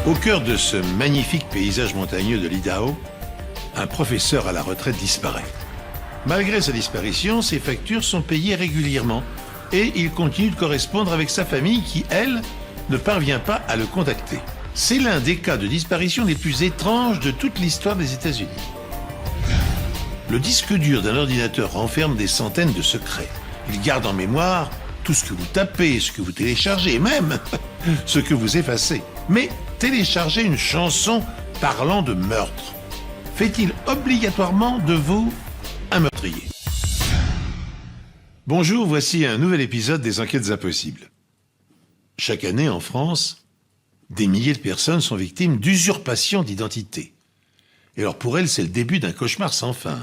Au cœur de ce magnifique paysage montagneux de l'Idaho, un professeur à la retraite disparaît. Malgré sa disparition, ses factures sont payées régulièrement et il continue de correspondre avec sa famille qui, elle, ne parvient pas à le contacter. C'est l'un des cas de disparition les plus étranges de toute l'histoire des États-Unis. Le disque dur d'un ordinateur renferme des centaines de secrets. Il garde en mémoire tout ce que vous tapez, ce que vous téléchargez, et même ce que vous effacez. Mais télécharger une chanson parlant de meurtre fait-il obligatoirement de vous un meurtrier? Bonjour, voici un nouvel épisode des Enquêtes impossibles. Chaque année en France, des milliers de personnes sont victimes d'usurpation d'identité. Et alors pour elles, c'est le début d'un cauchemar sans fin.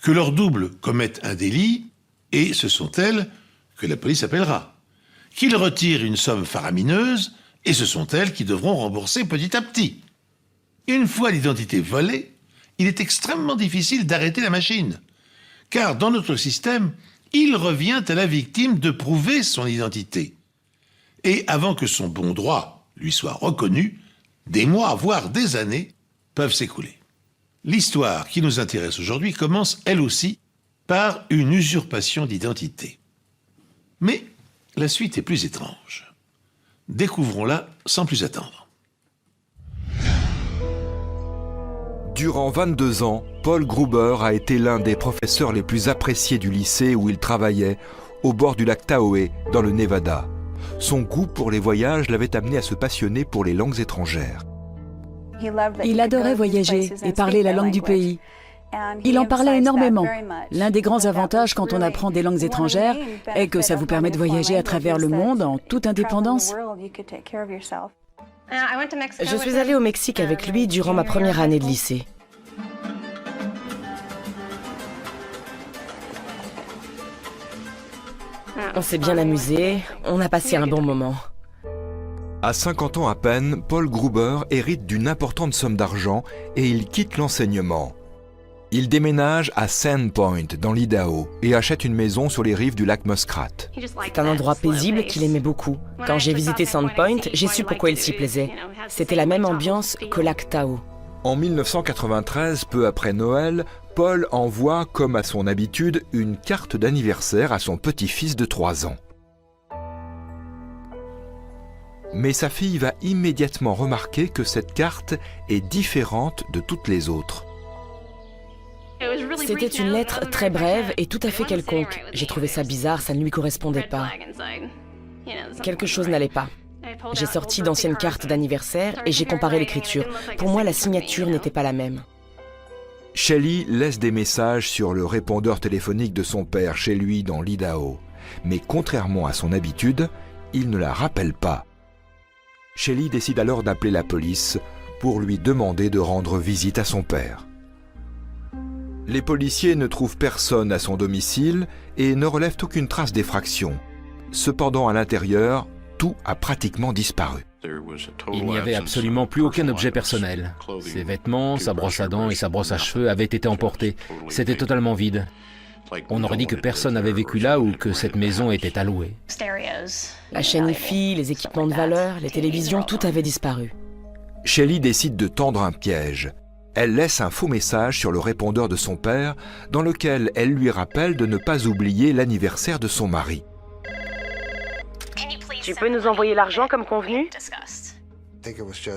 Que leurs doubles commettent un délit, et ce sont elles que la police appellera. Qu'ils retirent une somme faramineuse, et ce sont elles qui devront rembourser petit à petit. Une fois l'identité volée, il est extrêmement difficile d'arrêter la machine. Car dans notre système, il revient à la victime de prouver son identité. Et avant que son bon droit lui soit reconnu, des mois, voire des années, peuvent s'écouler. L'histoire qui nous intéresse aujourd'hui commence, elle aussi, par une usurpation d'identité. Mais la suite est plus étrange. Découvrons-la sans plus attendre. Durant 22 ans, Paul Gruber a été l'un des professeurs les plus appréciés du lycée où il travaillait, au bord du lac Tahoe, dans le Nevada. Son goût pour les voyages l'avait amené à se passionner pour les langues étrangères. Il adorait voyager et parler la langue du pays. Il en parlait énormément. L'un des grands avantages quand on apprend des langues étrangères est que ça vous permet de voyager à travers le monde en toute indépendance. Je suis allée au Mexique avec lui durant ma première année de lycée. On s'est bien amusé, on a passé un bon moment. À 50 ans à peine, Paul Gruber hérite d'une importante somme d'argent et il quitte l'enseignement. Il déménage à Sandpoint, dans l'Idaho, et achète une maison sur les rives du lac Muskrat. C'est un endroit paisible qu'il aimait beaucoup. Quand j'ai visité Sandpoint, j'ai su pourquoi il s'y plaisait. C'était la même ambiance qu'au lac Tahoe. En 1993, peu après Noël, Paul envoie, comme à son habitude, une carte d'anniversaire à son petit-fils de 3 ans. Mais sa fille va immédiatement remarquer que cette carte est différente de toutes les autres. C'était une lettre très brève et tout à fait quelconque. J'ai trouvé ça bizarre, ça ne lui correspondait pas. Quelque chose n'allait pas. J'ai sorti d'anciennes cartes d'anniversaire et j'ai comparé l'écriture. Pour moi, la signature n'était pas la même. Shelley laisse des messages sur le répondeur téléphonique de son père chez lui dans l'Idaho. Mais contrairement à son habitude, il ne la rappelle pas. Shelley décide alors d'appeler la police pour lui demander de rendre visite à son père. Les policiers ne trouvent personne à son domicile et ne relèvent aucune trace d'effraction. Cependant, à l'intérieur, tout a pratiquement disparu. Il n'y avait absolument plus aucun objet personnel. Ses vêtements, sa brosse à dents et sa brosse à cheveux avaient été emportés. C'était totalement vide. On aurait dit que personne n'avait vécu là ou que cette maison était allouée. La chaîne IFI, les équipements de valeur, les télévisions, tout avait disparu. Shelley décide de tendre un piège. Elle laisse un faux message sur le répondeur de son père dans lequel elle lui rappelle de ne pas oublier l'anniversaire de son mari. Tu peux nous envoyer l'argent comme convenu ?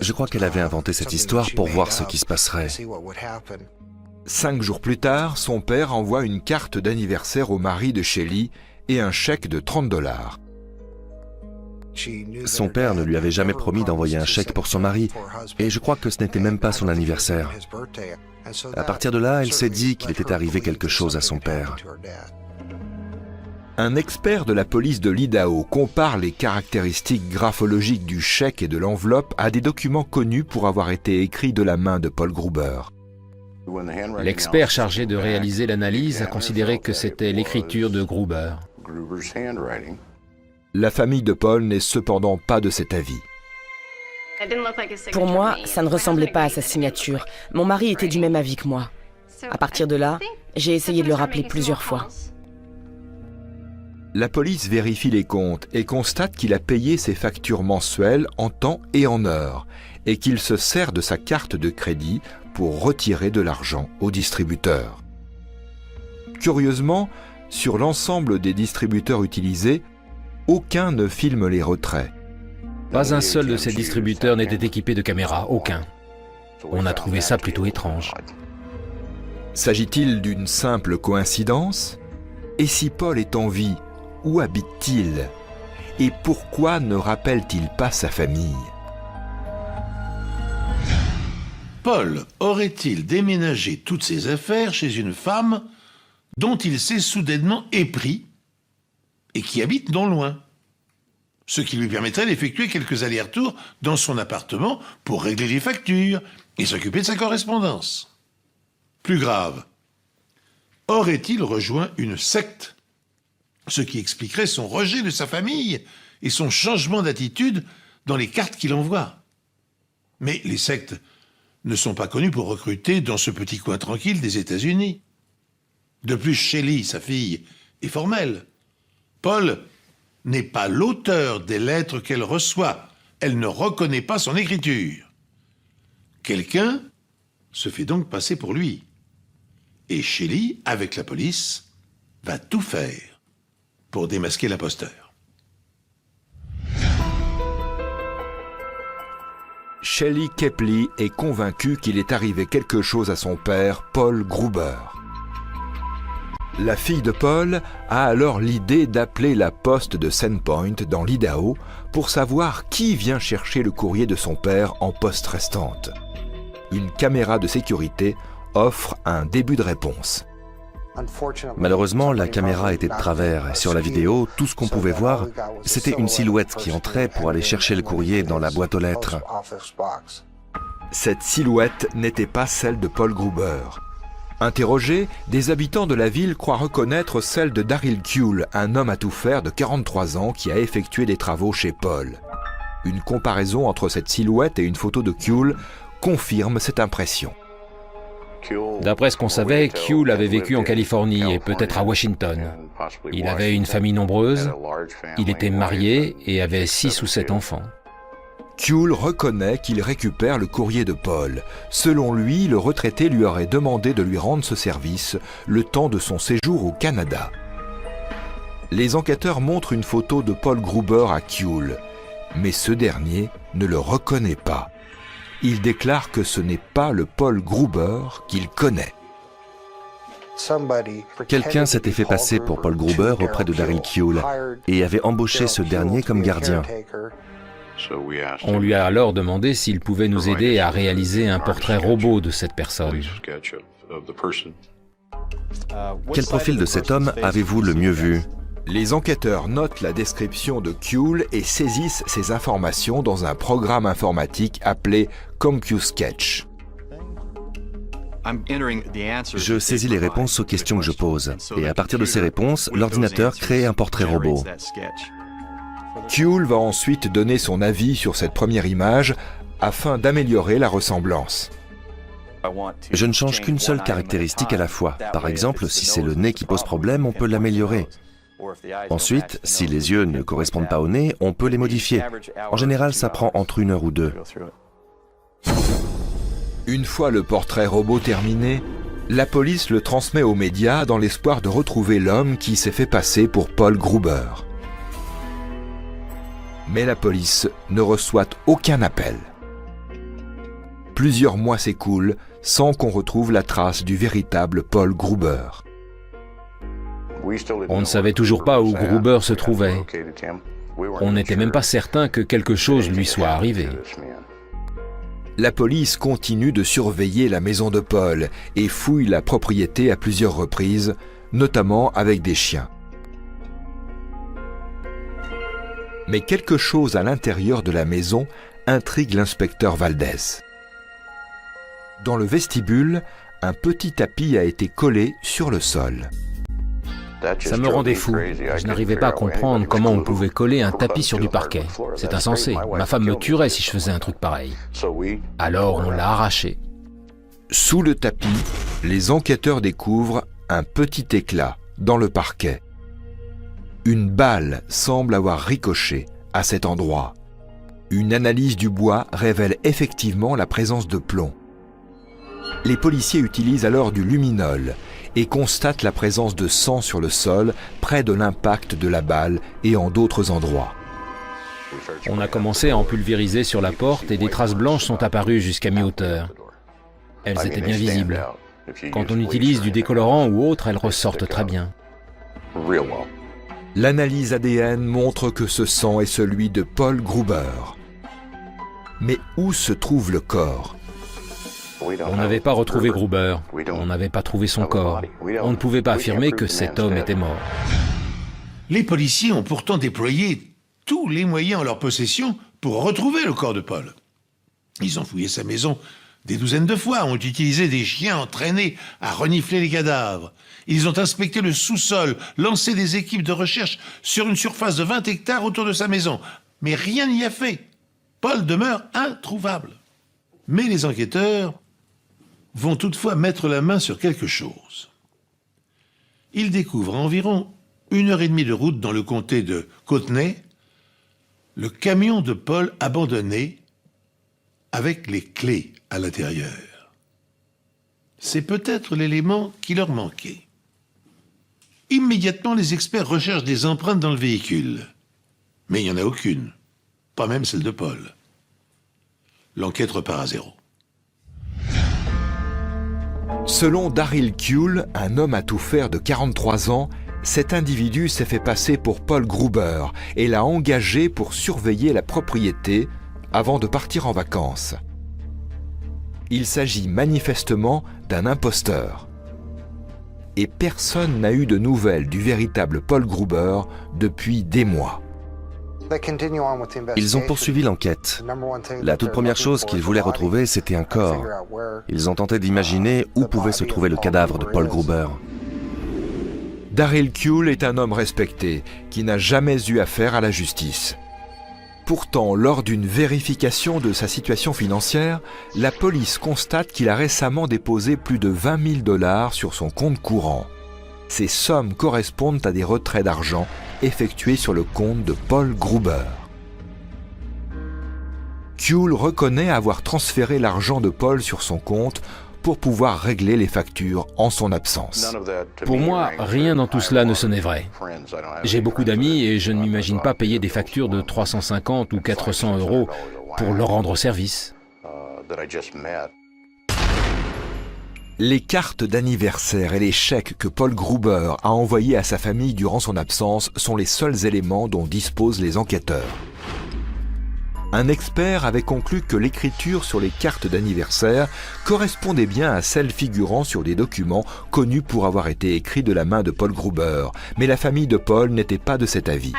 Je crois qu'elle avait inventé cette histoire pour voir ce qui se passerait. 5 jours plus tard, son père envoie une carte d'anniversaire au mari de Shelley et un chèque de $30. Son père ne lui avait jamais promis d'envoyer un chèque pour son mari, et je crois que ce n'était même pas son anniversaire. À partir de là, elle s'est dit qu'il était arrivé quelque chose à son père. Un expert de la police de l'Idaho compare les caractéristiques graphologiques du chèque et de l'enveloppe à des documents connus pour avoir été écrits de la main de Paul Gruber. L'expert chargé de réaliser l'analyse a considéré que c'était l'écriture de Gruber. La famille de Paul n'est cependant pas de cet avis. Pour moi, ça ne ressemblait pas à sa signature. Mon mari était du même avis que moi. À partir de là, j'ai essayé de le rappeler plusieurs fois. La police vérifie les comptes et constate qu'il a payé ses factures mensuelles en temps et en heure et qu'il se sert de sa carte de crédit pour retirer de l'argent au distributeur. Curieusement, sur l'ensemble des distributeurs utilisés, aucun ne filme les retraits. Pas un seul de ces distributeurs n'était équipé de caméras, aucun. On a trouvé ça plutôt étrange. S'agit-il d'une simple coïncidence ? Et si Paul est en vie, où habite-t-il ? Et pourquoi ne rappelle-t-il pas sa famille ? Paul aurait-il déménagé toutes ses affaires chez une femme dont il s'est soudainement épris et qui habite non loin, ce qui lui permettrait d'effectuer quelques allers-retours dans son appartement pour régler les factures et s'occuper de sa correspondance. Plus grave, aurait-il rejoint une secte, ce qui expliquerait son rejet de sa famille et son changement d'attitude dans les cartes qu'il envoie. Mais les sectes ne sont pas connues pour recruter dans ce petit coin tranquille des États-Unis. De plus, Shelley, sa fille, est formelle. Paul n'est pas l'auteur des lettres qu'elle reçoit. Elle ne reconnaît pas son écriture. Quelqu'un se fait donc passer pour lui. Et Shelley, avec la police, va tout faire pour démasquer l'imposteur. Shelley Kepley est convaincue qu'il est arrivé quelque chose à son père, Paul Gruber. La fille de Paul a alors l'idée d'appeler la poste de Sandpoint dans l'Idaho pour savoir qui vient chercher le courrier de son père en poste restante. Une caméra de sécurité offre un début de réponse. Malheureusement, la caméra était de travers et sur la vidéo, tout ce qu'on pouvait voir, c'était une silhouette qui entrait pour aller chercher le courrier dans la boîte aux lettres. Cette silhouette n'était pas celle de Paul Gruber. Interrogés, des habitants de la ville croient reconnaître celle de Daryl Kuehl, un homme à tout faire de 43 ans qui a effectué des travaux chez Paul. Une comparaison entre cette silhouette et une photo de Kuehl confirme cette impression. D'après ce qu'on savait, Kuehl avait vécu en Californie et peut-être à Washington. Il avait une famille nombreuse, il était marié et avait 6 ou 7 enfants. Kuehl reconnaît qu'il récupère le courrier de Paul. Selon lui, le retraité lui aurait demandé de lui rendre ce service le temps de son séjour au Canada. Les enquêteurs montrent une photo de Paul Gruber à Kuehl, mais ce dernier ne le reconnaît pas. Il déclare que ce n'est pas le Paul Gruber qu'il connaît. Quelqu'un s'était fait passer pour Paul Gruber auprès de Daryl Kuehl et avait embauché ce dernier comme gardien. On lui a alors demandé s'il pouvait nous aider à réaliser un portrait robot de cette personne. Quel profil de cet homme avez-vous le mieux vu ? Les enquêteurs notent la description de Kuehl et saisissent ces informations dans un programme informatique appelé CompuSketch. Je saisis les réponses aux questions que je pose, et à partir de ces réponses, l'ordinateur crée un portrait robot. Kuehl va ensuite donner son avis sur cette première image afin d'améliorer la ressemblance. Je ne change qu'une seule caractéristique à la fois. Par exemple, si c'est le nez qui pose problème, on peut l'améliorer. Ensuite, si les yeux ne correspondent pas au nez, on peut les modifier. En général, ça prend entre 1 heure ou 2. Une fois le portrait robot terminé, la police le transmet aux médias dans l'espoir de retrouver l'homme qui s'est fait passer pour Paul Gruber. Mais la police ne reçoit aucun appel. Plusieurs mois s'écoulent sans qu'on retrouve la trace du véritable Paul Gruber. On ne savait toujours pas où Gruber se trouvait. On n'était même pas certain que quelque chose lui soit arrivé. La police continue de surveiller la maison de Paul et fouille la propriété à plusieurs reprises, notamment avec des chiens. Mais quelque chose à l'intérieur de la maison intrigue l'inspecteur Valdez. Dans le vestibule, un petit tapis a été collé sur le sol. Ça me rendait fou. Je n'arrivais pas à comprendre comment on pouvait coller un tapis sur du parquet. C'est insensé. Ma femme me tuerait si je faisais un truc pareil. Alors on l'a arraché. Sous le tapis, les enquêteurs découvrent un petit éclat dans le parquet. Une balle semble avoir ricoché à cet endroit. Une analyse du bois révèle effectivement la présence de plomb. Les policiers utilisent alors du luminol et constatent la présence de sang sur le sol près de l'impact de la balle et en d'autres endroits. On a commencé à en pulvériser sur la porte et des traces blanches sont apparues jusqu'à mi-hauteur. Elles étaient bien visibles. Quand on utilise du décolorant ou autre, elles ressortent très bien. L'analyse ADN montre que ce sang est celui de Paul Gruber. Mais où se trouve le corps ? On n'avait pas retrouvé Gruber. On n'avait pas trouvé son corps. On ne pouvait pas affirmer que cet homme était mort. Les policiers ont pourtant déployé tous les moyens en leur possession pour retrouver le corps de Paul. Ils ont fouillé sa maison des douzaines de fois, ont utilisé des chiens entraînés à renifler les cadavres. Ils ont inspecté le sous-sol, lancé des équipes de recherche sur une surface de 20 hectares autour de sa maison. Mais rien n'y a fait. Paul demeure introuvable. Mais les enquêteurs vont toutefois mettre la main sur quelque chose. Ils découvrent à environ 1h30 de route dans le comté de Kootenay le camion de Paul abandonné avec les clés à l'intérieur. C'est peut-être l'élément qui leur manquait. Immédiatement, les experts recherchent des empreintes dans le véhicule. Mais il n'y en a aucune, pas même celle de Paul. L'enquête repart à zéro. Selon Daryl Kuehl, un homme à tout faire de 43 ans, cet individu s'est fait passer pour Paul Gruber et l'a engagé pour surveiller la propriété avant de partir en vacances. Il s'agit manifestement d'un imposteur. Et personne n'a eu de nouvelles du véritable Paul Gruber depuis des mois. Ils ont poursuivi l'enquête. La toute première chose qu'ils voulaient retrouver, c'était un corps. Ils ont tenté d'imaginer où pouvait se trouver le cadavre de Paul Gruber. Daryl Kuehl est un homme respecté qui n'a jamais eu affaire à la justice. Pourtant, lors d'une vérification de sa situation financière, la police constate qu'il a récemment déposé plus de 20 000 $ sur son compte courant. Ces sommes correspondent à des retraits d'argent effectués sur le compte de Paul Gruber. Kuehl reconnaît avoir transféré l'argent de Paul sur son compte pour pouvoir régler les factures en son absence. Pour moi, rien dans tout cela ne sonnait vrai. J'ai beaucoup d'amis et je ne m'imagine pas payer des factures de 350 ou 400 € pour leur rendre service. Les cartes d'anniversaire et les chèques que Paul Gruber a envoyés à sa famille durant son absence sont les seuls éléments dont disposent les enquêteurs. Un expert avait conclu que l'écriture sur les cartes d'anniversaire correspondait bien à celle figurant sur des documents connus pour avoir été écrits de la main de Paul Gruber, mais la famille de Paul n'était pas de cet avis.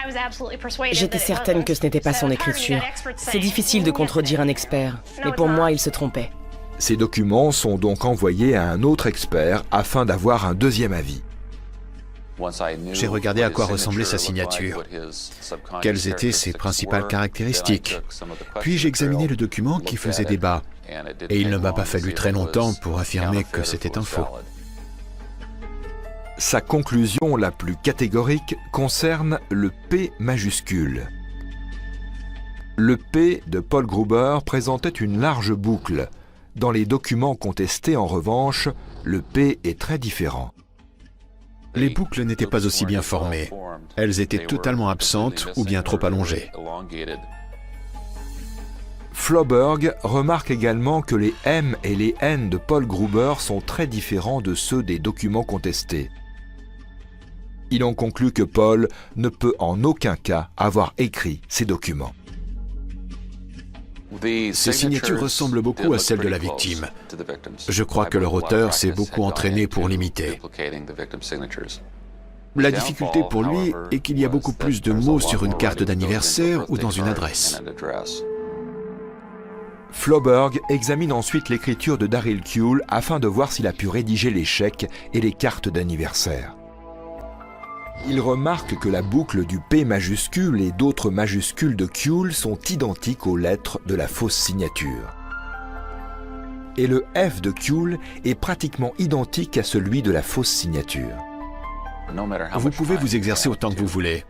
J'étais certaine que ce n'était pas son écriture. C'est difficile de contredire un expert, mais pour moi, il se trompait. Ces documents sont donc envoyés à un autre expert afin d'avoir un deuxième avis. J'ai regardé à quoi ressemblait sa signature, quelles étaient ses principales caractéristiques. Puis j'ai examiné le document qui faisait débat, et il ne m'a pas fallu très longtemps pour affirmer que c'était un faux. Sa conclusion la plus catégorique concerne le P majuscule. Le P de Paul Gruber présentait une large boucle. Dans les documents contestés, en revanche, le P est très différent. Les boucles n'étaient pas aussi bien formées. Elles étaient totalement absentes ou bien trop allongées. Floberg remarque également que les M et les N de Paul Gruber sont très différents de ceux des documents contestés. Il en conclut que Paul ne peut en aucun cas avoir écrit ces documents. Ces signatures ressemblent beaucoup à celles de la victime. Je crois que leur auteur s'est beaucoup entraîné pour l'imiter. La difficulté pour lui est qu'il y a beaucoup plus de mots sur une carte d'anniversaire ou dans une adresse. Floberg examine ensuite l'écriture de Daryl Kuehl afin de voir s'il a pu rédiger les chèques et les cartes d'anniversaire. Il remarque que la boucle du P majuscule et d'autres majuscules de Kuehl sont identiques aux lettres de la fausse signature. Et le F de Kuehl est pratiquement identique à celui de la fausse signature. Vous pouvez vous exercer autant que vous voulez.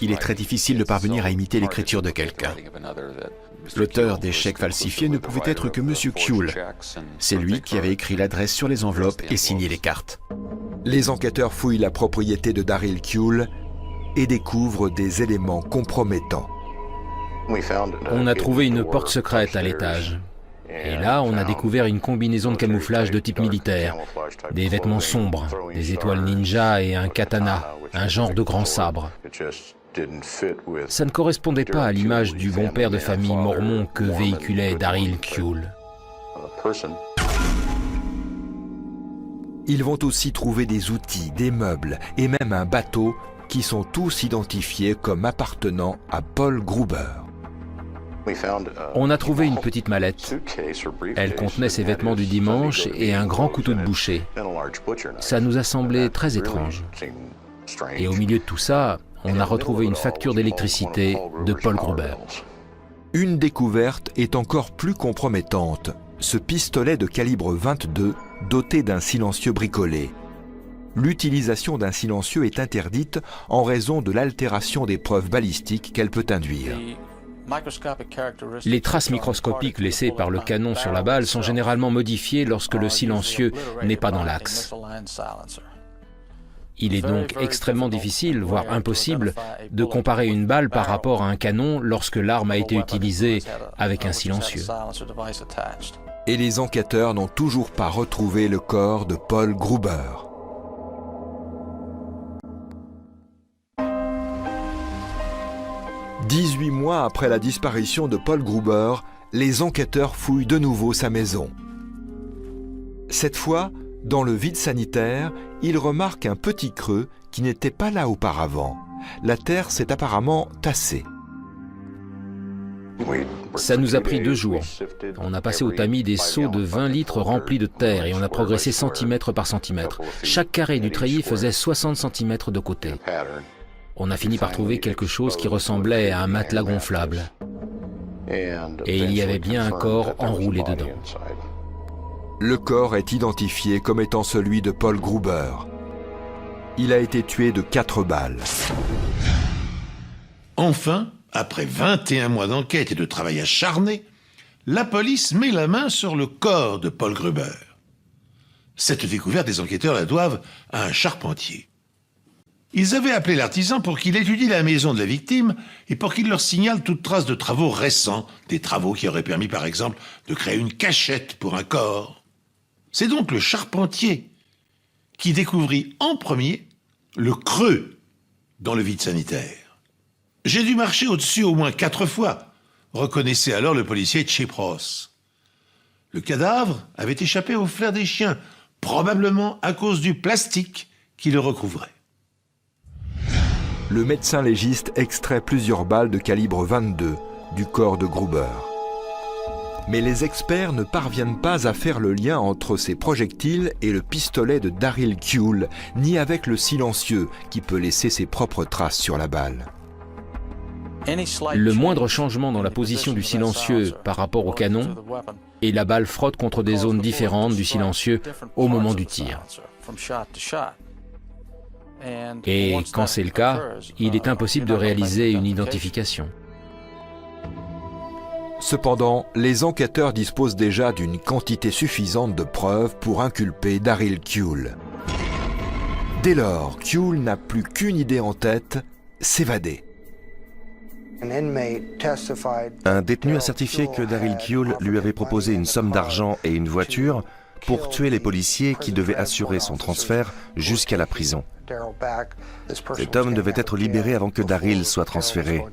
Il est très difficile de parvenir à imiter l'écriture de quelqu'un. L'auteur des chèques falsifiés ne pouvait être que M. Kuehl. C'est lui qui avait écrit l'adresse sur les enveloppes et signé les cartes. Les enquêteurs fouillent la propriété de Daryl Kuehl et découvrent des éléments compromettants. On a trouvé une porte secrète à l'étage. Et là, on a découvert une combinaison de camouflage de type militaire, des vêtements sombres, des étoiles ninja et un katana, un genre de grand sabre. Ça ne correspondait pas à l'image du bon père de famille mormon que véhiculait Daryl Kuehl. Ils vont aussi trouver des outils, des meubles et même un bateau qui sont tous identifiés comme appartenant à Paul Gruber. On a trouvé une petite mallette. Elle contenait ses vêtements du dimanche et un grand couteau de boucher. Ça nous a semblé très étrange. Et au milieu de tout ça, on a retrouvé une facture d'électricité de Paul Gruber. Une découverte est encore plus compromettante. Ce pistolet de calibre 22 doté d'un silencieux bricolé. L'utilisation d'un silencieux est interdite en raison de l'altération des preuves balistiques qu'elle peut induire. Les traces microscopiques laissées par le canon sur la balle sont généralement modifiées lorsque le silencieux n'est pas dans l'axe. Il est donc extrêmement difficile, voire impossible, de comparer une balle par rapport à un canon lorsque l'arme a été utilisée avec un silencieux. Et les enquêteurs n'ont toujours pas retrouvé le corps de Paul Gruber. « 18 mois après la disparition de Paul Gruber, les enquêteurs fouillent de nouveau sa maison. Cette fois, dans le vide sanitaire, ils remarquent un petit creux qui n'était pas là auparavant. La terre s'est apparemment tassée. Ça nous a pris 2 jours. On a passé au tamis des seaux de 20 litres remplis de terre et on a progressé centimètre par centimètre. Chaque carré du treillis faisait 60 centimètres de côté. On a fini par trouver quelque chose qui ressemblait à un matelas gonflable. Et il y avait bien un corps enroulé dedans. Le corps est identifié comme étant celui de Paul Gruber. Il a été tué de 4 balles. Enfin, après 21 mois d'enquête et de travail acharné, la police met la main sur le corps de Paul Gruber. Cette découverte, les enquêteurs la doivent à un charpentier. Ils avaient appelé l'artisan pour qu'il étudie la maison de la victime et pour qu'il leur signale toute trace de travaux récents, des travaux qui auraient permis par exemple de créer une cachette pour un corps. C'est donc le charpentier qui découvrit en premier le creux dans le vide sanitaire. « J'ai dû marcher au-dessus au moins 4 fois », reconnaissait alors le policier Chip Ross. Le cadavre avait échappé au flair des chiens, probablement à cause du plastique qui le recouvrait. Le médecin légiste extrait plusieurs balles de calibre 22 du corps de Gruber. Mais les experts ne parviennent pas à faire le lien entre ces projectiles et le pistolet de Daryl Kuehl, ni avec le silencieux qui peut laisser ses propres traces sur la balle. Le moindre changement dans la position du silencieux par rapport au canon, et la balle frotte contre des zones différentes du silencieux au moment du tir. Et quand c'est le cas, il est impossible de réaliser une identification. Cependant, les enquêteurs disposent déjà d'une quantité suffisante de preuves pour inculper Daryl Kuehl. Dès lors, Kuehl n'a plus qu'une idée en tête, s'évader. Un détenu a certifié que Daryl Kuehl lui avait proposé une somme d'argent et une voiture pour tuer les policiers qui devaient assurer son transfert jusqu'à la prison. Cet homme devait être libéré avant que Daryl soit transféré.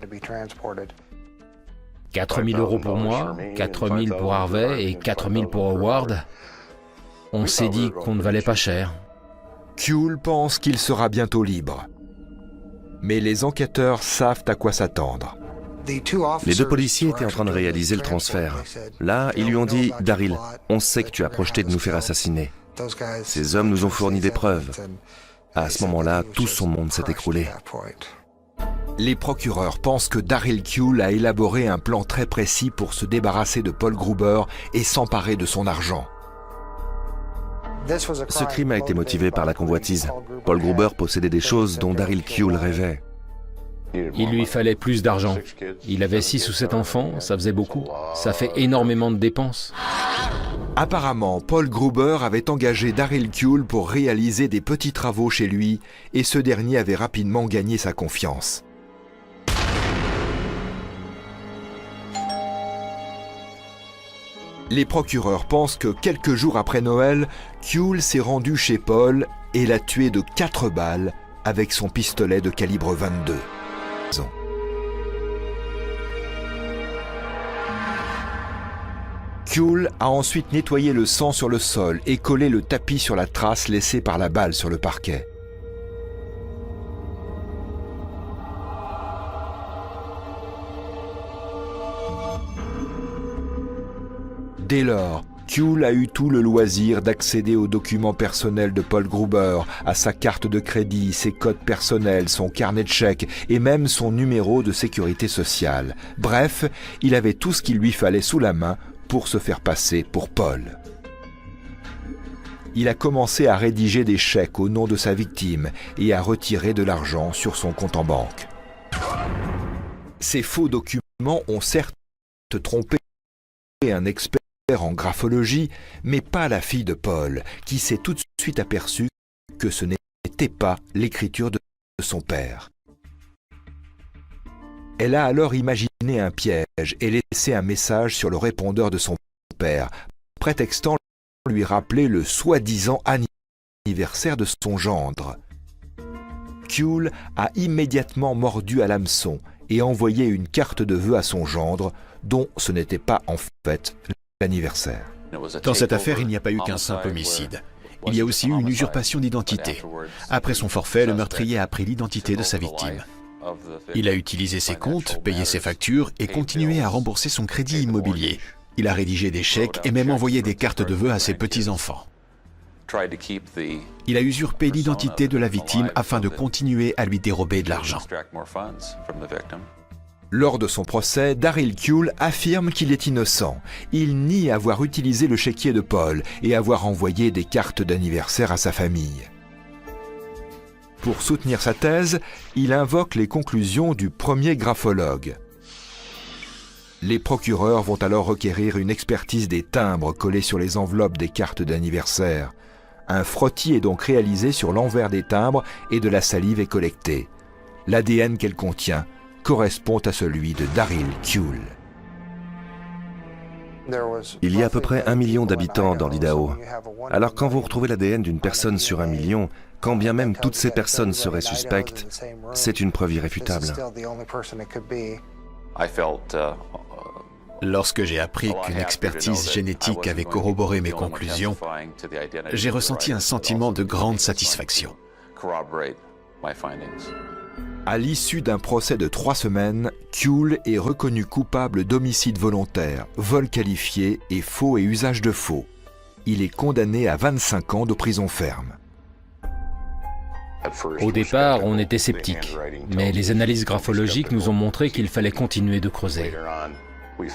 4 000 € pour moi, 4 000 pour Harvey et 4 000 pour Howard. On s'est dit qu'on ne valait pas cher. Kuehl pense qu'il sera bientôt libre. Mais les enquêteurs savent à quoi s'attendre. Les 2 policiers étaient en train de réaliser le transfert. Là, ils lui ont dit « Daryl, on sait que tu as projeté de nous faire assassiner. Ces hommes nous ont fourni des preuves. » À ce moment-là, tout son monde s'est écroulé. Les procureurs pensent que Daryl Kuehl a élaboré un plan très précis pour se débarrasser de Paul Gruber et s'emparer de son argent. Ce crime a été motivé par la convoitise. Paul Gruber possédait des choses dont Daryl Kuehl rêvait. Il lui fallait plus d'argent. Il avait 6 ou 7 enfants, ça faisait beaucoup. Ça fait énormément de dépenses. Apparemment, Paul Gruber avait engagé Daryl Kuehl pour réaliser des petits travaux chez lui et ce dernier avait rapidement gagné sa confiance. Les procureurs pensent que quelques jours après Noël, Kuehl s'est rendu chez Paul et l'a tué de 4 balles avec son pistolet de calibre 22. Kuehl a ensuite nettoyé le sang sur le sol et collé le tapis sur la trace laissée par la balle sur le parquet. Dès lors, Kuehl a eu tout le loisir d'accéder aux documents personnels de Paul Gruber, à sa carte de crédit, ses codes personnels, son carnet de chèques et même son numéro de sécurité sociale. Bref, il avait tout ce qu'il lui fallait sous la main pour se faire passer pour Paul. Il a commencé à rédiger des chèques au nom de sa victime et à retirer de l'argent sur son compte en banque. Ces faux documents ont certes trompé un expert en graphologie, mais pas la fille de Paul, qui s'est tout de suite aperçue que ce n'était pas l'écriture de son père. Elle a alors imaginé un piège et laissé un message sur le répondeur de son père, prétextant lui rappeler le soi-disant anniversaire de son gendre. Kuehl a immédiatement mordu à l'hameçon et envoyé une carte de vœux à son gendre, dont ce n'était pas en fait l'anniversaire. Dans cette affaire, il n'y a pas eu qu'un simple homicide. Il y a aussi eu une usurpation d'identité. Après son forfait, le meurtrier a pris l'identité de sa victime. Il a utilisé ses comptes, payé ses factures et continué à rembourser son crédit immobilier. Il a rédigé des chèques et même envoyé des cartes de vœux à ses petits-enfants. Il a usurpé l'identité de la victime afin de continuer à lui dérober de l'argent. Lors de son procès, Daryl Kuehl affirme qu'il est innocent. Il nie avoir utilisé le chéquier de Paul et avoir envoyé des cartes d'anniversaire à sa famille. Pour soutenir sa thèse, il invoque les conclusions du premier graphologue. Les procureurs vont alors requérir une expertise des timbres collés sur les enveloppes des cartes d'anniversaire. Un frottis est donc réalisé sur l'envers des timbres et de la salive est collectée. L'ADN qu'elle contient correspond à celui de Daryl Kuehl. Il y a à peu près 1 million d'habitants dans l'Idaho. Alors quand vous retrouvez l'ADN d'une personne sur 1 million, quand bien même toutes ces personnes seraient suspectes, c'est une preuve irréfutable. Lorsque j'ai appris qu'une expertise génétique avait corroboré mes conclusions, j'ai ressenti un sentiment de grande satisfaction. À l'issue d'un procès de 3 semaines, Kuehl est reconnu coupable d'homicide volontaire, vol qualifié et faux et usage de faux. Il est condamné à 25 ans de prison ferme. Au départ, on était sceptiques, mais les analyses graphologiques nous ont montré qu'il fallait continuer de creuser.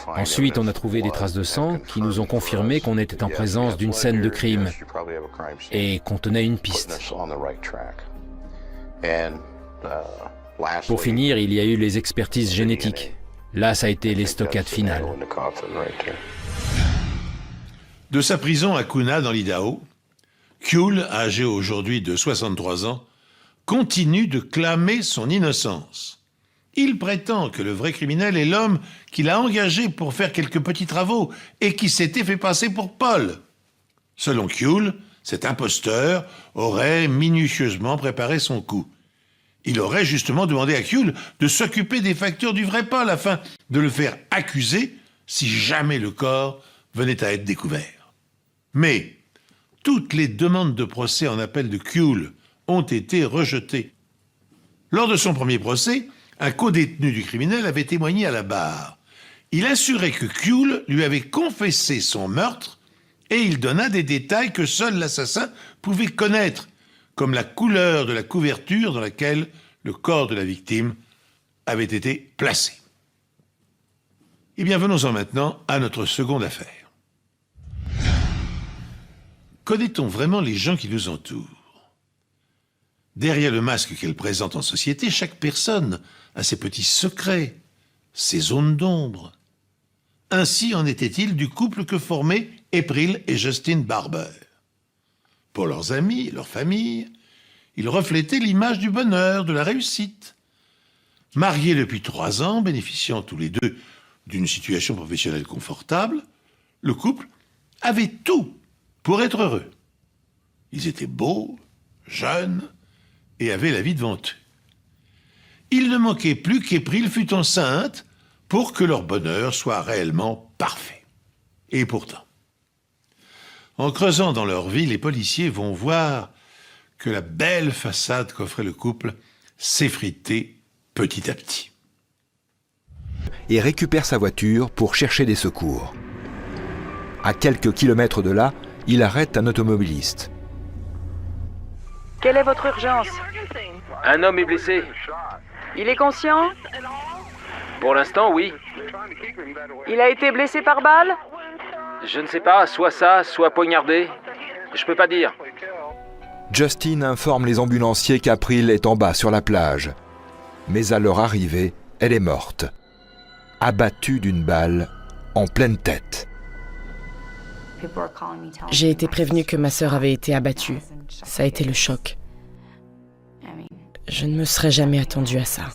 Ensuite, on a trouvé des traces de sang qui nous ont confirmé qu'on était en présence d'une scène de crime et qu'on tenait une piste. Pour finir, il y a eu les expertises génétiques. Là, ça a été l'estocade finale. De sa prison à Kuna, dans l'Idaho, Kuehl, âgé aujourd'hui de 63 ans, continue de clamer son innocence. Il prétend que le vrai criminel est l'homme qu'il a engagé pour faire quelques petits travaux et qui s'était fait passer pour Paul. Selon Kuehl, cet imposteur aurait minutieusement préparé son coup. Il aurait justement demandé à Kuehl de s'occuper des factures du vrai Paul afin de le faire accuser si jamais le corps venait à être découvert. Mais toutes les demandes de procès en appel de Kuehl ont été rejetées. Lors de son premier procès, un codétenu du criminel avait témoigné à la barre. Il assurait que Kuehl lui avait confessé son meurtre et il donna des détails que seul l'assassin pouvait connaître, comme la couleur de la couverture dans laquelle le corps de la victime avait été placé. Eh bien, venons-en maintenant à notre seconde affaire. connaît-on vraiment les gens qui nous entourent? Derrière le masque qu'elle présente en société, chaque personne a ses petits secrets, ses zones d'ombre. Ainsi en était-il du couple que formaient April et Justin Barber. Pour leurs amis, leur famille, ils reflétaient l'image du bonheur, de la réussite. Mariés depuis 3 ans, bénéficiant tous les deux d'une situation professionnelle confortable, le couple avait tout pour être heureux. Ils étaient beaux, jeunes et avaient la vie devant eux. Il ne manquait plus qu'April fût enceinte pour que leur bonheur soit réellement parfait. Et pourtant, en creusant dans leur vie, les policiers vont voir que la belle façade qu'offrait le couple s'effritait petit à petit. Et récupère sa voiture pour chercher des secours. À quelques kilomètres de là, il arrête un automobiliste. Quelle est votre urgence? Un homme est blessé. Il est conscient? Pour l'instant, oui. Il a été blessé par balle? Je ne sais pas, soit ça, soit poignardé. Je peux pas dire. Justin informe les ambulanciers qu'April est en bas sur la plage. Mais à leur arrivée, elle est morte, abattue d'une balle en pleine tête. J'ai été prévenue que ma sœur avait été abattue. Ça a été le choc. Je ne me serais jamais attendue à ça.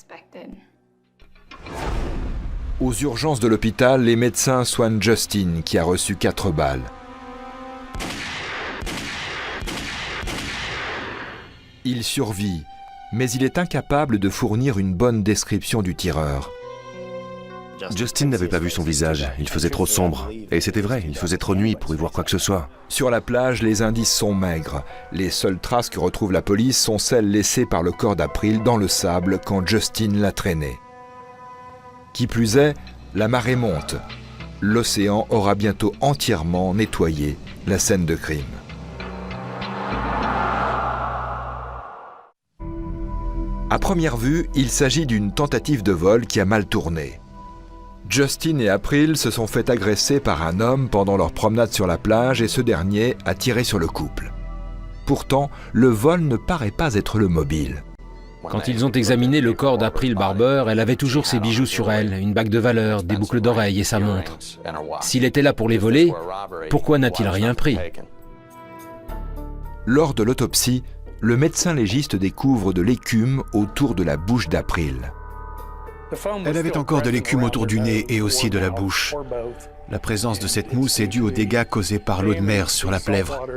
Aux urgences de l'hôpital, les médecins soignent Justin, qui a reçu 4 balles. Il survit, mais il est incapable de fournir une bonne description du tireur. Justin n'avait pas vu son visage, il faisait trop sombre. Et c'était vrai, il faisait trop nuit pour y voir quoi que ce soit. Sur la plage, les indices sont maigres. Les seules traces que retrouve la police sont celles laissées par le corps d'April dans le sable quand Justin l'a traîné. Qui plus est, la marée monte. L'océan aura bientôt entièrement nettoyé la scène de crime. À première vue, il s'agit d'une tentative de vol qui a mal tourné. Justin et April se sont fait agresser par un homme pendant leur promenade sur la plage et ce dernier a tiré sur le couple. Pourtant, le vol ne paraît pas être le mobile. Quand ils ont examiné le corps d'April Barber, elle avait toujours ses bijoux sur elle, une bague de valeur, des boucles d'oreilles et sa montre. S'il était là pour les voler, pourquoi n'a-t-il rien pris? Lors de l'autopsie, le médecin légiste découvre de l'écume autour de la bouche d'April. Elle avait encore de l'écume autour du nez et aussi de la bouche. La présence de cette mousse est due aux dégâts causés par l'eau de mer sur la plèvre.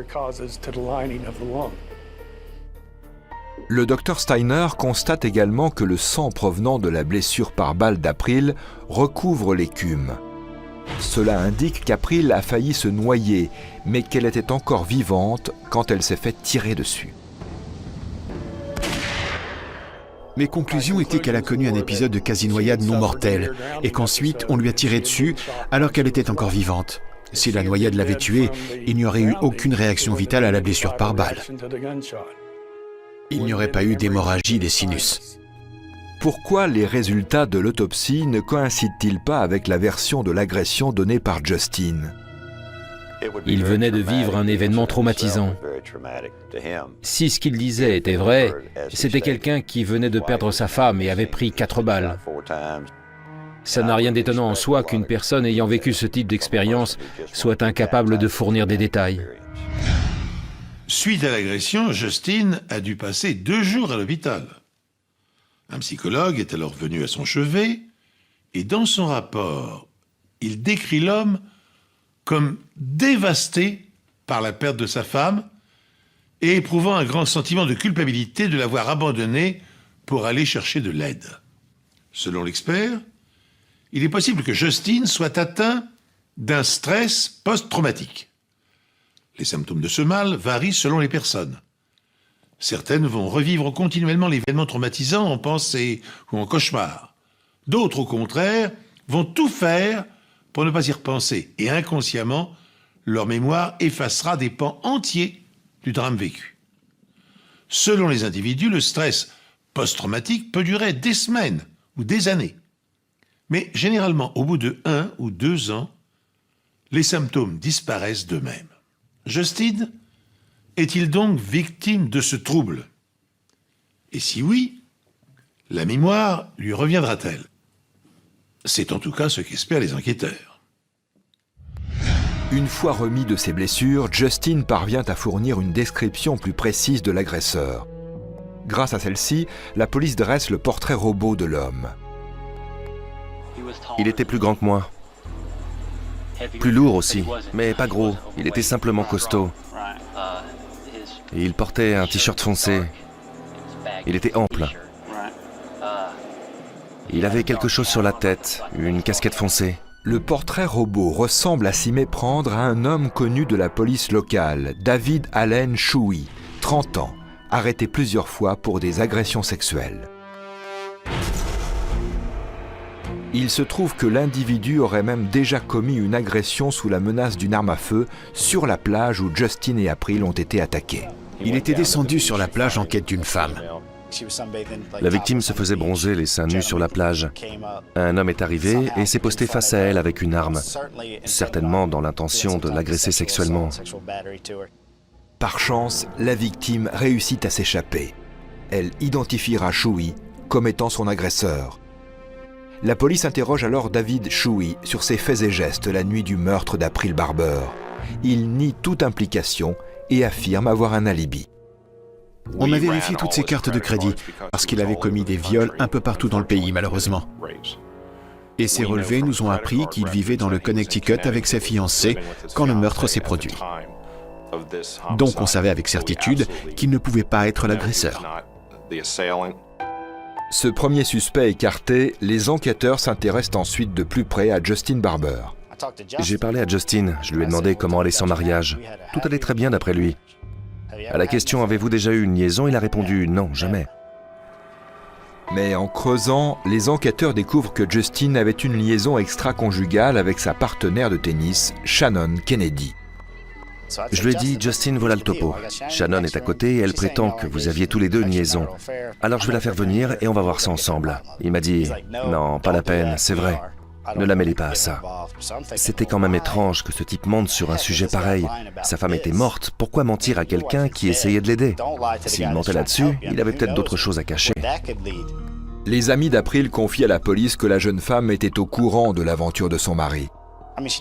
Le docteur Steiner constate également que le sang provenant de la blessure par balle d'April recouvre l'écume. Cela indique qu'April a failli se noyer, mais qu'elle était encore vivante quand elle s'est fait tirer dessus. Mes conclusions étaient qu'elle a connu un épisode de quasi-noyade non mortelle et qu'ensuite on lui a tiré dessus alors qu'elle était encore vivante. Si la noyade l'avait tuée, il n'y aurait eu aucune réaction vitale à la blessure par balle. Il n'y aurait pas eu d'hémorragie des sinus. Pourquoi les résultats de l'autopsie ne coïncident-ils pas avec la version de l'agression donnée par Justin? Il venait de vivre un événement traumatisant. Si ce qu'il disait était vrai, c'était quelqu'un qui venait de perdre sa femme et avait pris 4 balles. Ça n'a rien d'étonnant en soi qu'une personne ayant vécu ce type d'expérience soit incapable de fournir des détails. Suite à l'agression, Justin a dû passer 2 jours à l'hôpital. Un psychologue est alors venu à son chevet et dans son rapport, il décrit l'homme comme dévasté par la perte de sa femme et éprouvant un grand sentiment de culpabilité de l'avoir abandonné pour aller chercher de l'aide. Selon l'expert, il est possible que Justin soit atteint d'un stress post-traumatique. Les symptômes de ce mal varient selon les personnes. Certaines vont revivre continuellement l'événement traumatisant en pensée ou en cauchemar. D'autres, au contraire, vont tout faire pour ne pas y repenser. Et inconsciemment, leur mémoire effacera des pans entiers du drame vécu. Selon les individus, le stress post-traumatique peut durer des semaines ou des années. Mais généralement, au bout de 1 ou 2 ans, les symptômes disparaissent d'eux-mêmes. Justin Est-il donc victime de ce trouble? Et si oui, la mémoire lui reviendra-t-elle? C'est en tout cas ce qu'espèrent les enquêteurs. Une fois remis de ses blessures, Justin parvient à fournir une description plus précise de l'agresseur. Grâce à celle-ci, la police dresse le portrait robot de l'homme. Il était plus grand que moi. Plus lourd aussi, mais pas gros. Il était simplement costaud. Et il portait un t-shirt foncé. Il était ample. Il avait quelque chose sur la tête, une casquette foncée. Le portrait robot ressemble à s'y méprendre à un homme connu de la police locale, David Allen Shuey, 30 ans, arrêté plusieurs fois pour des agressions sexuelles. Il se trouve que l'individu aurait même déjà commis une agression sous la menace d'une arme à feu sur la plage où Justin et April ont été attaqués. Il était descendu sur la plage en quête d'une femme. La victime se faisait bronzer les seins nus sur la plage. Un homme est arrivé et s'est posté face à elle avec une arme, certainement dans l'intention de l'agresser sexuellement. Par chance, la victime réussit à s'échapper. Elle identifiera Shuey comme étant son agresseur. La police interroge alors David Shuey sur ses faits et gestes la nuit du meurtre d'April Barber. Il nie toute implication et affirme avoir un alibi. On a vérifié toutes ses cartes de crédit parce qu'il avait commis des viols un peu partout dans le pays, malheureusement. Et ces relevés nous ont appris qu'il vivait dans le Connecticut avec sa fiancée quand le meurtre s'est produit. Donc on savait avec certitude qu'il ne pouvait pas être l'agresseur. Ce premier suspect écarté, les enquêteurs s'intéressent ensuite de plus près à Justin Barber. J'ai parlé à Justin, je lui ai demandé comment allait son mariage. Tout allait très bien d'après lui. À la question « Avez-vous déjà eu une liaison ?» il a répondu « Non, jamais ». Mais en creusant, les enquêteurs découvrent que Justin avait une liaison extra-conjugale avec sa partenaire de tennis, Shannon Kennedy. Je lui ai dit « Justin, voilà le topo. Shannon est à côté et elle prétend que vous aviez tous les deux une liaison. Alors je vais la faire venir et on va voir ça ensemble. » Il m'a dit « Non, pas la peine, c'est vrai. Ne la mêlez pas à ça. » C'était quand même étrange que ce type mente sur un sujet pareil. Sa femme était morte, pourquoi mentir à quelqu'un qui essayait de l'aider? S'il mentait là-dessus, il avait peut-être d'autres choses à cacher. Les amis d'April confient à la police que la jeune femme était au courant de l'aventure de son mari.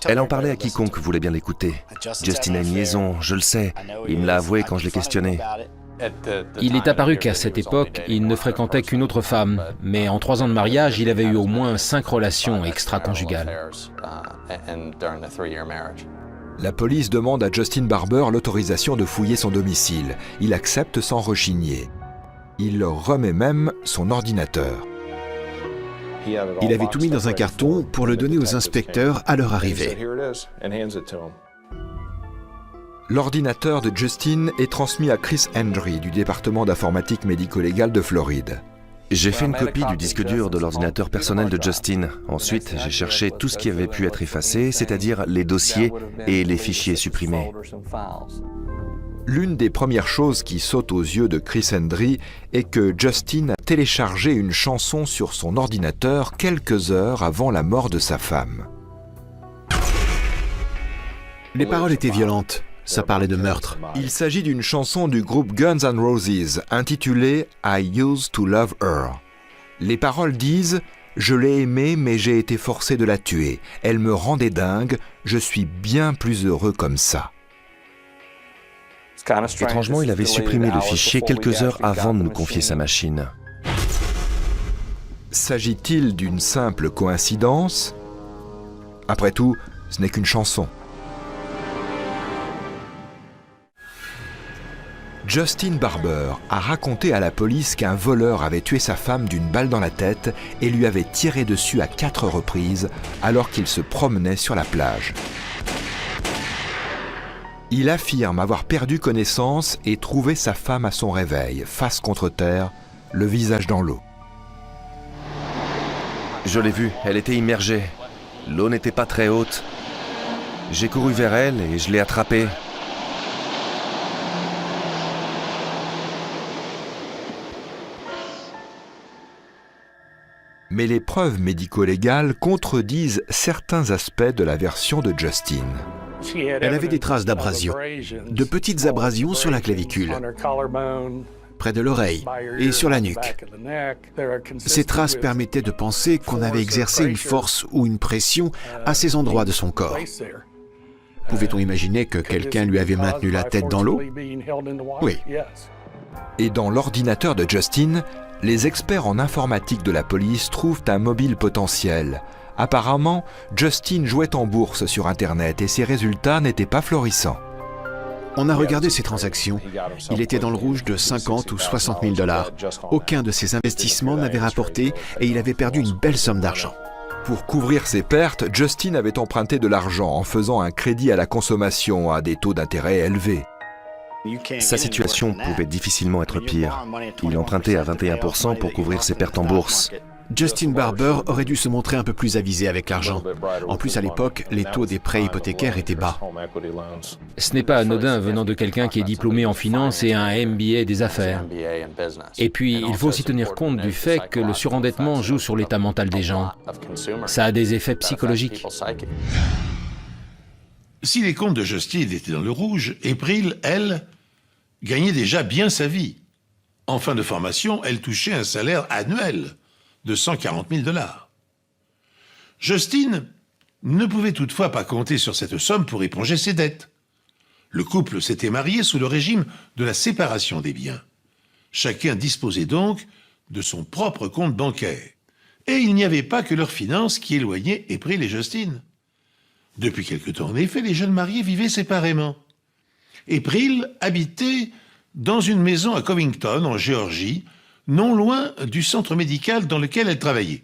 Elle en parlait à quiconque voulait bien l'écouter. Justin a une liaison, je le sais. Il me l'a avoué quand je l'ai questionné. Il est apparu qu'à cette époque, il ne fréquentait qu'une autre femme, mais en 3 ans de mariage, il avait eu au moins 5 relations extra-conjugales. La police demande à Justin Barber l'autorisation de fouiller son domicile. Il accepte sans rechigner. Il leur remet même son ordinateur. Il avait tout mis dans un carton pour le donner aux inspecteurs à leur arrivée. L'ordinateur de Justin est transmis à Chris Hendry du département d'informatique médico-légale de Floride. J'ai fait une copie du disque dur de l'ordinateur personnel de Justin. Ensuite, j'ai cherché tout ce qui avait pu être effacé, c'est-à-dire les dossiers et les fichiers supprimés. L'une des premières choses qui saute aux yeux de Chris Hendry est que Justin a téléchargé une chanson sur son ordinateur quelques heures avant la mort de sa femme. Les paroles étaient violentes. Ça parlait de meurtre. Il s'agit d'une chanson du groupe Guns N' Roses intitulée « I Used to Love Her ». Les paroles disent « Je l'ai aimée, mais j'ai été forcé de la tuer. Elle me rendait dingue. Je suis bien plus heureux comme ça. » Étrangement, il avait supprimé le fichier quelques heures avant de nous confier sa machine. S'agit-il d'une simple coïncidence? Après tout, ce n'est qu'une chanson. Justin Barber a raconté à la police qu'un voleur avait tué sa femme d'une balle dans la tête et lui avait tiré dessus à 4 reprises alors qu'il se promenait sur la plage. Il affirme avoir perdu connaissance et trouvé sa femme à son réveil, face contre terre, le visage dans l'eau. Je l'ai vue, elle était immergée. L'eau n'était pas très haute. J'ai couru vers elle et je l'ai attrapée. Mais les preuves médico-légales contredisent certains aspects de la version de Justin. Elle avait des traces d'abrasion, de petites abrasions sur la clavicule, près de l'oreille et sur la nuque. Ces traces permettaient de penser qu'on avait exercé une force ou une pression à ces endroits de son corps. Pouvait-on imaginer que quelqu'un lui avait maintenu la tête dans l'eau? Oui. Et dans l'ordinateur de Justin, les experts en informatique de la police trouvent un mobile potentiel. Apparemment, Justin jouait en bourse sur Internet et ses résultats n'étaient pas florissants. On a regardé ses transactions. Il était dans le rouge de 50 ou 60 000 $. Aucun de ses investissements n'avait rapporté et il avait perdu une belle somme d'argent. Pour couvrir ses pertes, Justin avait emprunté de l'argent en faisant un crédit à la consommation à des taux d'intérêt élevés. Sa situation pouvait difficilement être pire. Il empruntait à 21% pour couvrir ses pertes en bourse. Justin Barber aurait dû se montrer un peu plus avisé avec l'argent. En plus, à l'époque, les taux des prêts hypothécaires étaient bas. Ce n'est pas anodin venant de quelqu'un qui est diplômé en finance et a un MBA des affaires. Et puis, il faut aussi tenir compte du fait que le surendettement joue sur l'état mental des gens. Ça a des effets psychologiques. Si les comptes de Justin étaient dans le rouge, April, elle, gagnait déjà bien sa vie. En fin de formation, elle touchait un salaire annuel de 140 000 $. Justin ne pouvait toutefois pas compter sur cette somme pour éponger ses dettes. Le couple s'était marié sous le régime de la séparation des biens. Chacun disposait donc de son propre compte bancaire. Et il n'y avait pas que leurs finances qui éloignaient April et Justin. Depuis quelque temps, en effet, les jeunes mariés vivaient séparément. April habitait dans une maison à Covington, en Géorgie, non loin du centre médical dans lequel elle travaillait.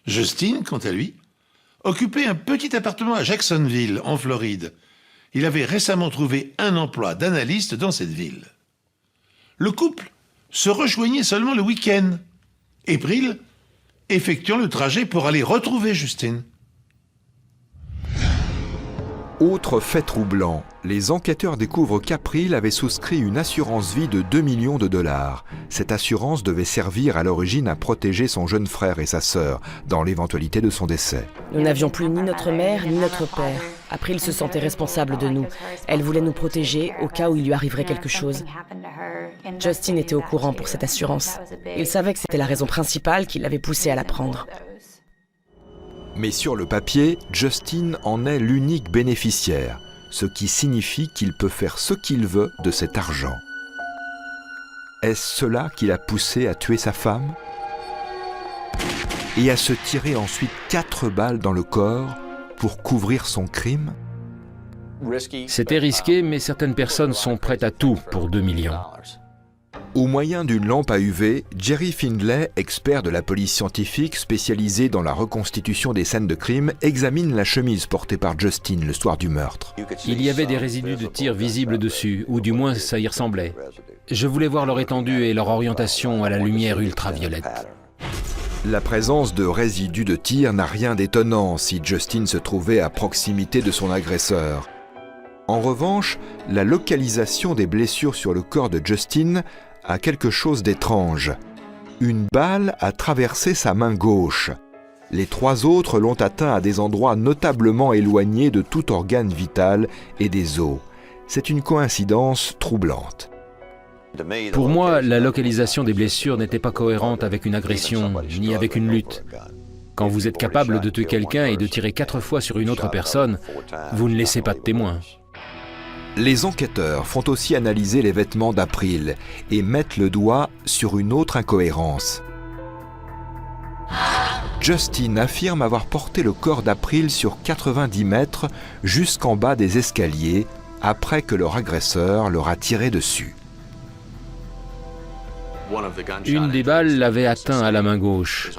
Justin, quant à lui, occupait un petit appartement à Jacksonville, en Floride. Il avait récemment trouvé un emploi d'analyste dans cette ville. Le couple se rejoignait seulement le week-end. April effectuant le trajet pour aller retrouver Justin. Autre fait troublant, les enquêteurs découvrent qu'April avait souscrit une assurance vie de 2 millions de $. Cette assurance devait servir à l'origine à protéger son jeune frère et sa sœur, dans l'éventualité de son décès. Nous n'avions plus ni notre mère ni notre père. April se sentait responsable de nous. Elle voulait nous protéger au cas où il lui arriverait quelque chose. Justin était au courant pour cette assurance. Il savait que c'était la raison principale qui l'avait poussé à la prendre. Mais sur le papier, Justin en est l'unique bénéficiaire, ce qui signifie qu'il peut faire ce qu'il veut de cet argent. Est-ce cela qui l'a poussé à tuer sa femme ? Et à se tirer ensuite 4 balles dans le corps pour couvrir son crime ? C'était risqué, mais certaines personnes sont prêtes à tout pour 2 millions. Au moyen d'une lampe à UV, Jerry Findlay, expert de la police scientifique spécialisé dans la reconstitution des scènes de crime, examine la chemise portée par Justin le soir du meurtre. Il y avait des résidus de tir visibles dessus, ou du moins ça y ressemblait. Je voulais voir leur étendue et leur orientation à la lumière ultraviolette. La présence de résidus de tir n'a rien d'étonnant si Justin se trouvait à proximité de son agresseur. En revanche, la localisation des blessures sur le corps de Justin a quelque chose d'étrange. Une balle a traversé sa main gauche. Les 3 autres l'ont atteint à des endroits notablement éloignés de tout organe vital et des os. C'est une coïncidence troublante. Pour moi, la localisation des blessures n'était pas cohérente avec une agression, ni avec une lutte. Quand vous êtes capable de tuer quelqu'un et de tirer 4 fois sur une autre personne, vous ne laissez pas de témoin. Les enquêteurs font aussi analyser les vêtements d'April et mettent le doigt sur une autre incohérence. Justin affirme avoir porté le corps d'April sur 90 mètres jusqu'en bas des escaliers après que leur agresseur leur a tiré dessus. Une des balles l'avait atteint à la main gauche.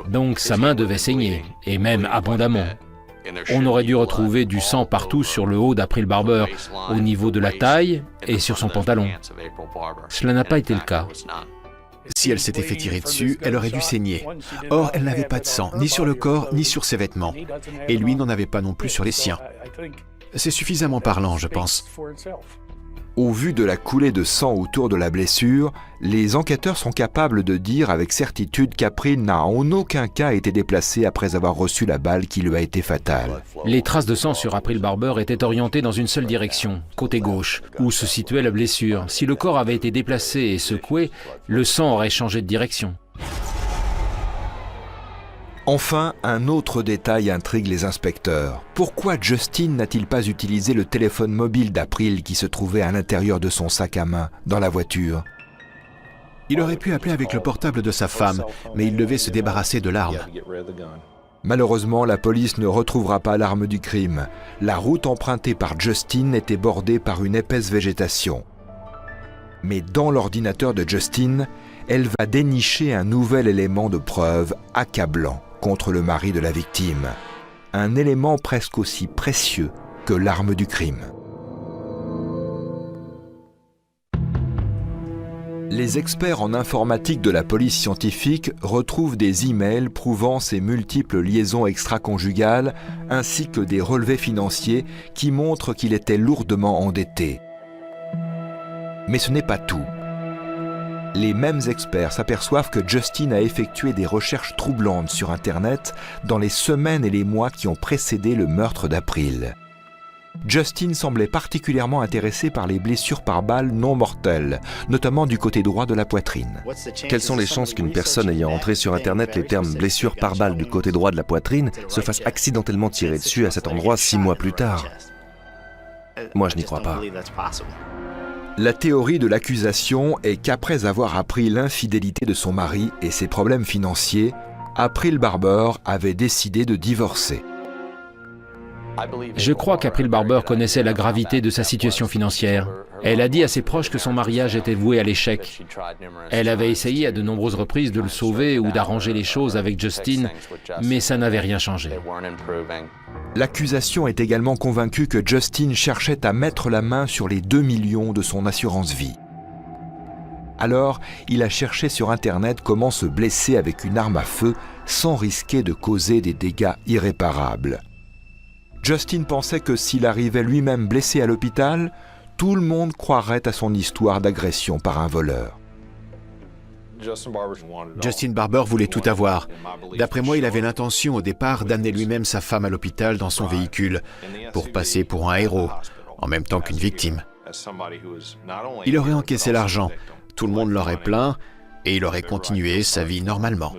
Donc sa main devait saigner, et même abondamment. On aurait dû retrouver du sang partout sur le haut d'April Barber, au niveau de la taille et sur son pantalon. Cela n'a pas été le cas. Si elle s'était fait tirer dessus, elle aurait dû saigner. Or, elle n'avait pas de sang, ni sur le corps, ni sur ses vêtements. Et lui n'en avait pas non plus sur les siens. C'est suffisamment parlant, je pense. Au vu de la coulée de sang autour de la blessure, les enquêteurs sont capables de dire avec certitude qu'April n'a en aucun cas été déplacé après avoir reçu la balle qui lui a été fatale. Les traces de sang sur April Barber étaient orientées dans une seule direction, côté gauche, où se situait la blessure. Si le corps avait été déplacé et secoué, le sang aurait changé de direction. Enfin, un autre détail intrigue les inspecteurs. Pourquoi Justin n'a-t-il pas utilisé le téléphone mobile d'April qui se trouvait à l'intérieur de son sac à main, dans la voiture? Il aurait pu appeler avec le portable de sa femme, mais il devait se débarrasser de l'arme. Malheureusement, la police ne retrouvera pas l'arme du crime. La route empruntée par Justin était bordée par une épaisse végétation. Mais dans l'ordinateur de Justin, elle va dénicher un nouvel élément de preuve accablant contre le mari de la victime. Un élément presque aussi précieux que l'arme du crime. Les experts en informatique de la police scientifique retrouvent des emails prouvant ces multiples liaisons extra-conjugales ainsi que des relevés financiers qui montrent qu'il était lourdement endetté. Mais ce n'est pas tout. Les mêmes experts s'aperçoivent que Justin a effectué des recherches troublantes sur Internet dans les semaines et les mois qui ont précédé le meurtre d'April. Justin semblait particulièrement intéressé par les blessures par balle non mortelles, notamment du côté droit de la poitrine. Quelles sont les chances qu'une personne ayant entré sur Internet les termes blessure par balle du côté droit de la poitrine se fasse accidentellement tirer dessus à cet endroit 6 mois plus tard? Moi, je n'y crois pas. La théorie de l'accusation est qu'après avoir appris l'infidélité de son mari et ses problèmes financiers, April Barber avait décidé de divorcer. Je crois qu'April Barber connaissait la gravité de sa situation financière. Elle a dit à ses proches que son mariage était voué à l'échec. Elle avait essayé à de nombreuses reprises de le sauver ou d'arranger les choses avec Justin, mais ça n'avait rien changé. L'accusation est également convaincue que Justin cherchait à mettre la main sur les 2 millions de son assurance vie. Alors, il a cherché sur Internet comment se blesser avec une arme à feu sans risquer de causer des dégâts irréparables. Justin pensait que s'il arrivait lui-même blessé à l'hôpital, tout le monde croirait à son histoire d'agression par un voleur. Justin Barber voulait tout avoir. D'après moi, il avait l'intention au départ d'amener lui-même sa femme à l'hôpital dans son véhicule pour passer pour un héros, en même temps qu'une victime. Il aurait encaissé l'argent, tout le monde l'aurait plaint et il aurait continué sa vie normalement.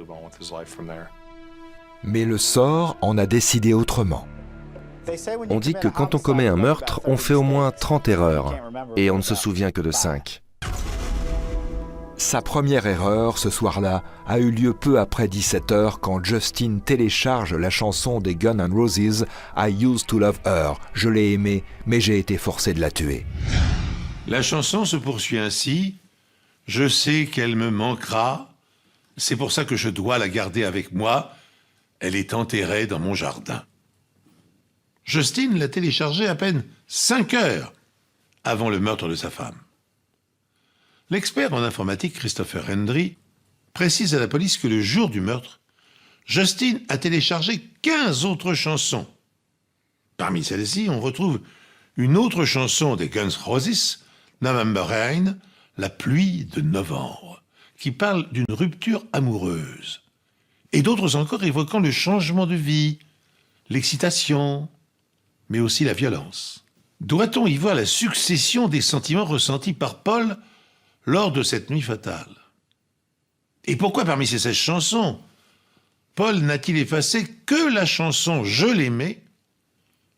Mais le sort en a décidé autrement. On dit que quand on commet un meurtre, on fait au moins 30 erreurs, et on ne se souvient que de 5. Sa première erreur, ce soir-là, a eu lieu peu après 17h quand Justin télécharge la chanson des Guns N' Roses « I Used to Love Her ». Je l'ai aimée, mais j'ai été forcé de la tuer. La chanson se poursuit ainsi. « Je sais qu'elle me manquera. C'est pour ça que je dois la garder avec moi. Elle est enterrée dans mon jardin. » Justin l'a téléchargée à peine 5 heures avant le meurtre de sa femme. L'expert en informatique Christopher Hendry précise à la police que le jour du meurtre, Justin a téléchargé 15 autres chansons. Parmi celles-ci, on retrouve une autre chanson des Guns N' Roses, November Rain, la pluie de novembre, qui parle d'une rupture amoureuse. Et d'autres encore évoquant le changement de vie, l'excitation, mais aussi la violence. Doit-on y voir la succession des sentiments ressentis par Paul lors de cette nuit fatale? Et pourquoi parmi ces 16 chansons, Paul n'a-t-il effacé que la chanson « Je l'aimais »,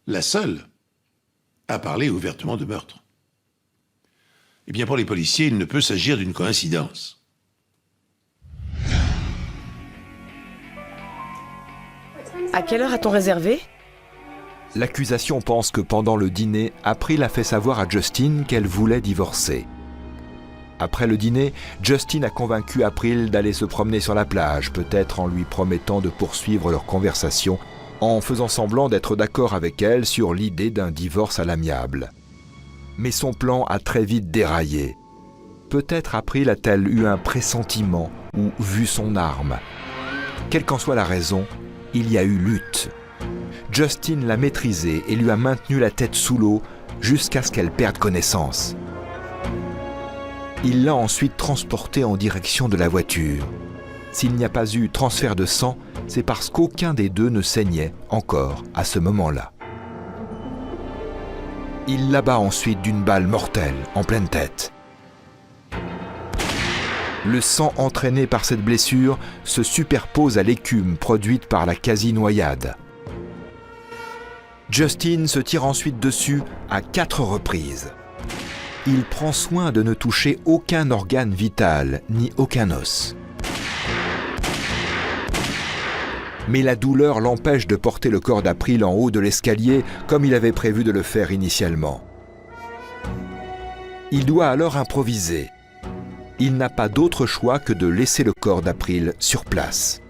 la seule à parler ouvertement de meurtre? Eh bien, pour les policiers, il ne peut s'agir d'une coïncidence. À quelle heure a-t-on réservé ? L'accusation pense que pendant le dîner, April a fait savoir à Justin qu'elle voulait divorcer. Après le dîner, Justin a convaincu April d'aller se promener sur la plage, peut-être en lui promettant de poursuivre leur conversation, en faisant semblant d'être d'accord avec elle sur l'idée d'un divorce à l'amiable. Mais son plan a très vite déraillé. Peut-être April a-t-elle eu un pressentiment ou vu son arme. Quelle qu'en soit la raison, il y a eu lutte. Justin l'a maîtrisée et lui a maintenu la tête sous l'eau jusqu'à ce qu'elle perde connaissance. Il l'a ensuite transporté en direction de la voiture. S'il n'y a pas eu transfert de sang, c'est parce qu'aucun des deux ne saignait encore à ce moment-là. Il l'abat ensuite d'une balle mortelle en pleine tête. Le sang entraîné par cette blessure se superpose à l'écume produite par la quasi-noyade. Justin se tire ensuite dessus à 4 reprises. Il prend soin de ne toucher aucun organe vital ni aucun os. Mais la douleur l'empêche de porter le corps d'April en haut de l'escalier comme il avait prévu de le faire initialement. Il doit alors improviser. Il n'a pas d'autre choix que de laisser le corps d'April sur place.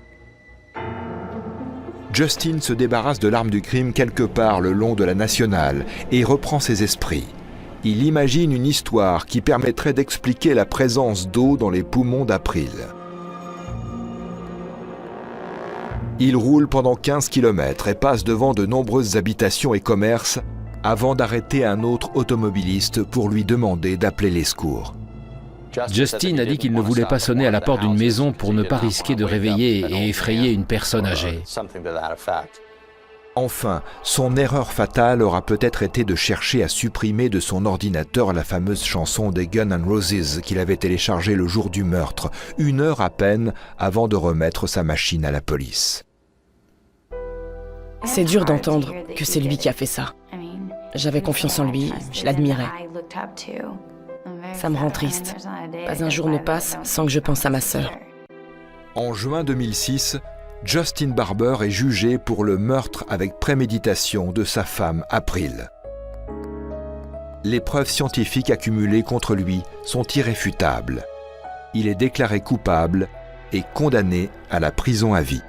Justin se débarrasse de l'arme du crime quelque part le long de la nationale et reprend ses esprits. Il imagine une histoire qui permettrait d'expliquer la présence d'eau dans les poumons d'April. Il roule pendant 15 km et passe devant de nombreuses habitations et commerces avant d'arrêter un autre automobiliste pour lui demander d'appeler les secours. Justin a dit qu'il ne voulait pas sonner à la porte d'une maison pour ne pas risquer de réveiller et effrayer une personne âgée. Enfin, son erreur fatale aura peut-être été de chercher à supprimer de son ordinateur la fameuse chanson des Guns N' Roses qu'il avait téléchargée le jour du meurtre, 1 heure à peine avant de remettre sa machine à la police. C'est dur d'entendre que c'est lui qui a fait ça. J'avais confiance en lui, je l'admirais. Ça me rend triste. Pas un jour ne passe sans que je pense à ma sœur. En juin 2006, Justin Barber est jugé pour le meurtre avec préméditation de sa femme April. Les preuves scientifiques accumulées contre lui sont irréfutables. Il est déclaré coupable et condamné à la prison à vie.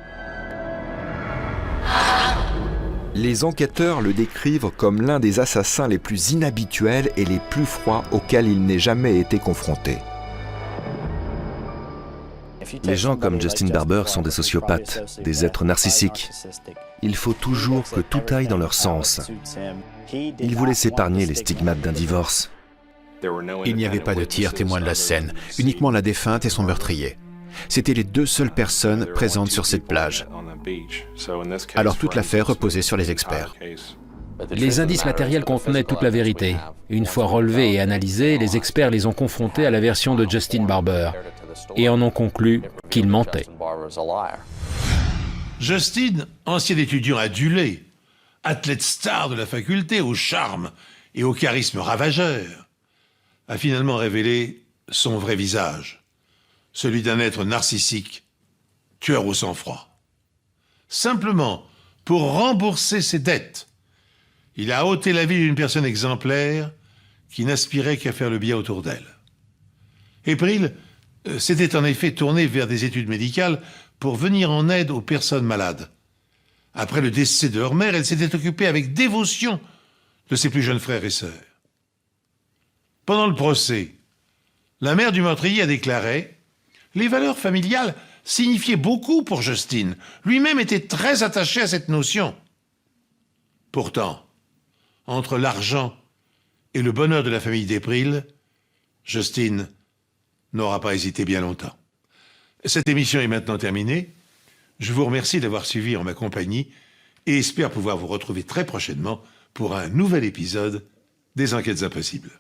Les enquêteurs le décrivent comme l'un des assassins les plus inhabituels et les plus froids auxquels il n'ait jamais été confronté. Les gens comme Justin Barber sont des sociopathes, des êtres narcissiques. Il faut toujours que tout aille dans leur sens. Il voulait s'épargner les stigmates d'un divorce. Il n'y avait pas de tiers témoin de la scène, uniquement la défunte et son meurtrier. C'étaient les 2 seules personnes présentes sur cette plage. Alors toute l'affaire reposait sur les experts. Les indices matériels contenaient toute la vérité. Une fois relevés et analysés, les experts les ont confrontés à la version de Justin Barber et en ont conclu qu'il mentait. Justin, ancien étudiant adulé, athlète star de la faculté au charme et au charisme ravageur, a finalement révélé son vrai visage, celui d'un être narcissique, tueur au sang-froid. Simplement, pour rembourser ses dettes, il a ôté la vie d'une personne exemplaire qui n'aspirait qu'à faire le bien autour d'elle. April s'était en effet tournée vers des études médicales pour venir en aide aux personnes malades. Après le décès de leur mère, elle s'était occupée avec dévotion de ses plus jeunes frères et sœurs. Pendant le procès, la mère du meurtrier a déclaré « Les valeurs familiales signifiaient beaucoup pour Justin. Lui-même était très attaché à cette notion. » Pourtant, entre l'argent et le bonheur de la famille d'April, Justin n'aura pas hésité bien longtemps. Cette émission est maintenant terminée. Je vous remercie d'avoir suivi en ma compagnie et espère pouvoir vous retrouver très prochainement pour un nouvel épisode des Enquêtes Impossibles.